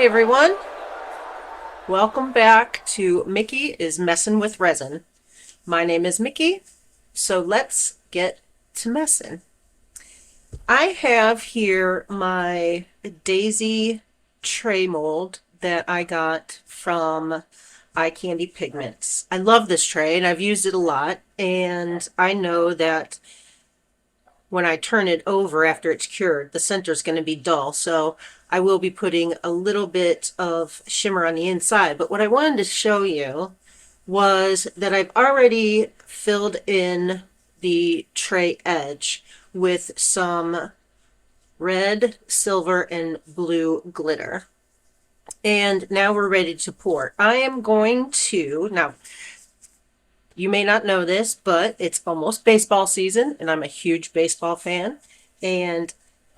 Hey everyone, welcome back to Mickey is Messin' with Resin. My name is Mickey, so let's get to messin'. I have here my daisy tray mold that I got from Eye Candy Pigments. I love this tray and I've used it a lot, and I know that when I turn it over after it's cured, the center is going to be dull. So I will be putting a little bit of shimmer on the inside. But what I wanted to show you was that I've already filled in the tray edge with some red, silver, and blue glitter. And now we're ready to pour. I am going to, now, you may not know this, but it's almost baseball season, and I'm a huge baseball fan. And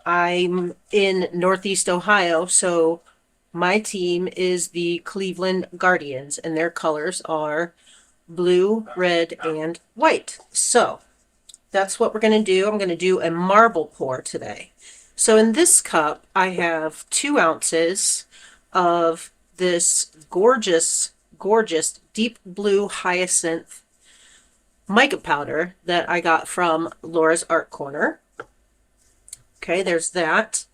I'm in Northeast Ohio, so my team is the Cleveland Guardians, and their colors are blue, red, and white. So that's what we're going to do. I'm going to do a marble pour today. So in this cup, I have 2 ounces of this gorgeous, gorgeous deep blue hyacinth mica powder that I got from Laura's Art Corner. Okay, there's that.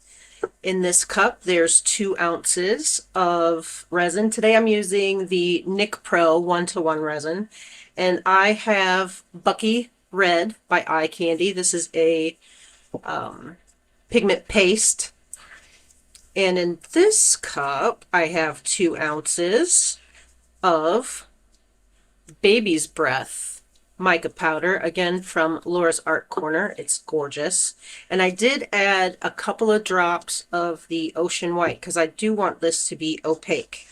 In this cup, there's 2 ounces of resin. Today I'm using the NicPro 1-to-1 resin, and I have Bucky Red by Eye Candy. This is a pigment paste. And in this cup, I have 2 ounces of Baby's Breath mica powder, again from Laura's Art Corner. It's gorgeous. And I did add a couple of drops of the Ocean White because I do want this to be opaque.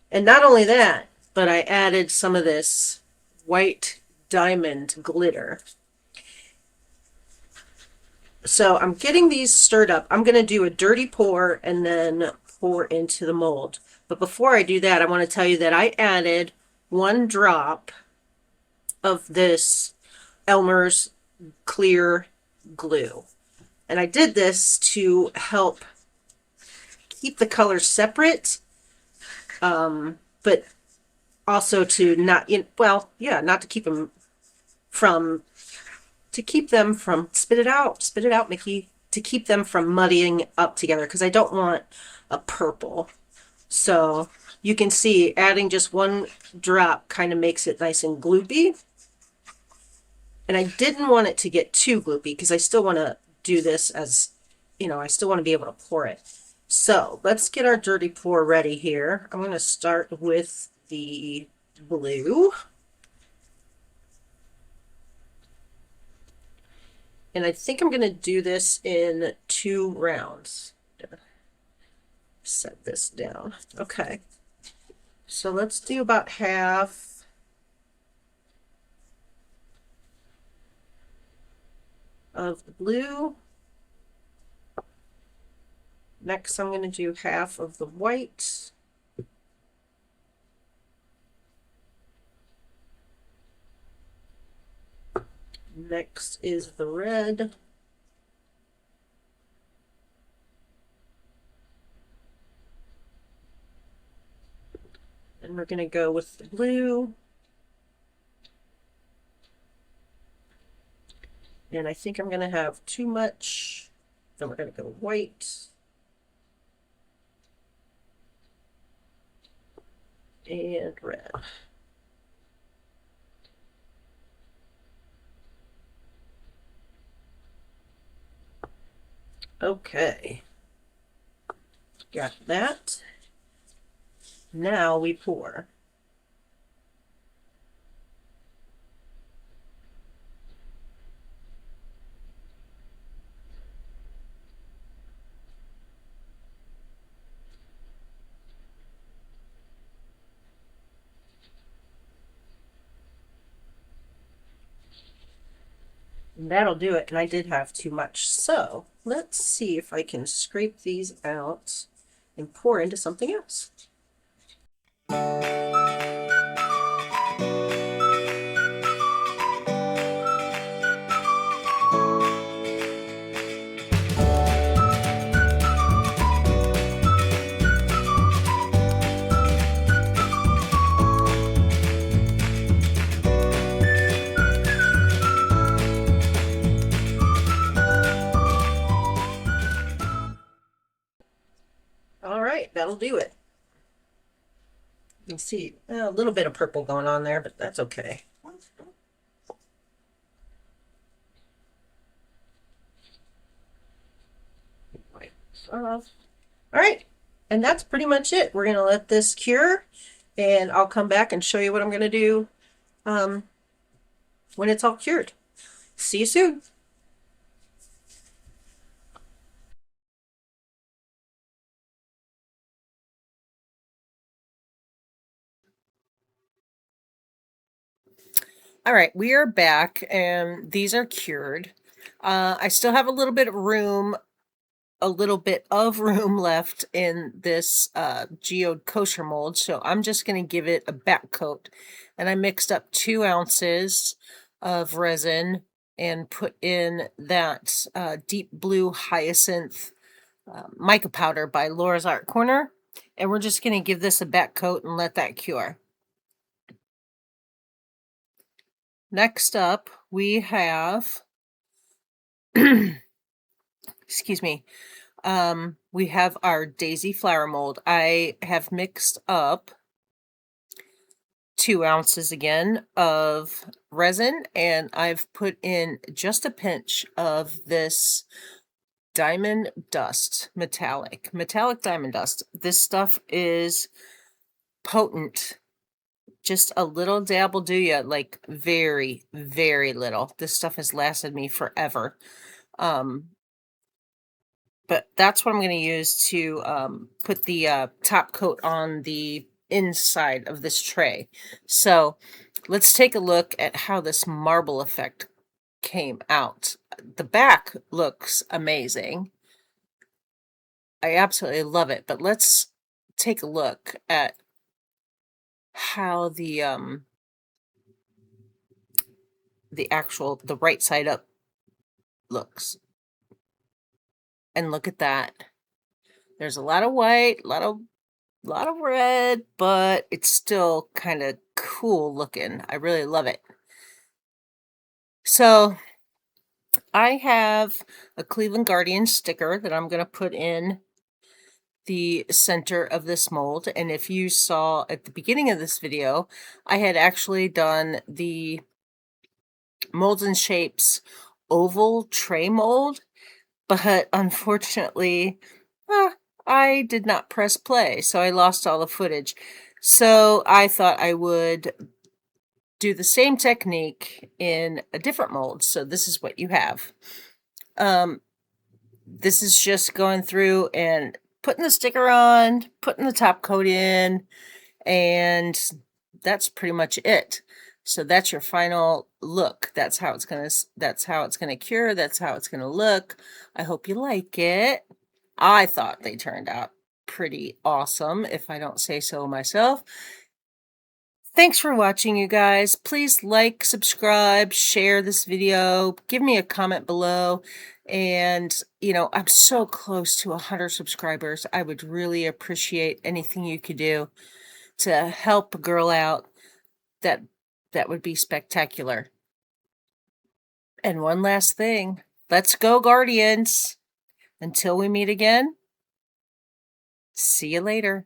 And not only that, but I added some of this white diamond glitter. So I'm getting these stirred up. I'm going to do a dirty pour and then pour into the mold. But before I do that, I want to tell you that I added 1 drop of this Elmer's clear glue. And I did this to help keep the colors separate, but also to not, not to keep them from, spit it out, Mickey, to keep them from muddying up together, because I don't want a purple. So you can see adding just 1 drop kind of makes it nice and gloopy. And I didn't want it to get too gloopy because I still want to do this as, I still want to be able to pour it. So let's get our dirty pour ready here. I'm going to start with the blue. And I think I'm going to do this in 2 rounds. Set this down. Okay. So let's do about half. Of the blue. Next, I'm going to do half of the white. Next is the red. And we're going to go with the blue. And I think I'm going to have too much. Then we're going to go white. And red. Okay. Got that. Now we pour. And that'll do it, and I did have too much. So let's see if I can scrape these out and pour into something else. that'll do it. You can see a little bit of purple going on there, but that's okay. All right, and that's pretty much it. We're gonna let this cure, and I'll come back and show you what I'm gonna do when it's all cured. See you soon. All right, we are back, and these are cured. I still have a little bit of room left in this geode kosher mold, so I'm just going to give it a back coat. And I mixed up 2 ounces of resin and put in that deep blue hyacinth mica powder by Laura's Art Corner, and we're just going to give this a back coat and let that cure. Next up, we have excuse me, we have our daisy flower mold. I have mixed up 2 ounces again of resin, and I've put in just a pinch of this diamond dust, metallic diamond dust. This stuff is potent. Just a little dab will do you, like very, very little. This stuff has lasted me forever. But that's what I'm going to use to put the top coat on the inside of this tray. So let's take a look at how this marble effect came out. The back looks amazing. I absolutely love it, but let's take a look at how the right side up looks. And look at that. There's a lot of white, a lot of red, but it's still kind of cool looking. I really love it. So I have a Cleveland Guardian sticker that I'm going to put in the center of this mold. And if you saw at the beginning of this video, I had actually done the Molds and Shapes oval tray mold, but unfortunately, I did not press play, so I lost all the footage. So I thought I would do the same technique in a different mold. So this is what you have. This is just going through and putting the sticker on, putting the top coat in, and that's pretty much it. So that's your final look. That's how it's gonna cure. That's how it's gonna look. I hope you like it. I thought they turned out pretty awesome, if I don't say so myself. Thanks for watching, you guys. Please like, subscribe, share this video, give me a comment below. And, you know, I'm so close to 100 subscribers. I would really appreciate anything you could do to help a girl out. That would be spectacular. And one last thing. Let's go, Guardians. Until we meet again, see you later.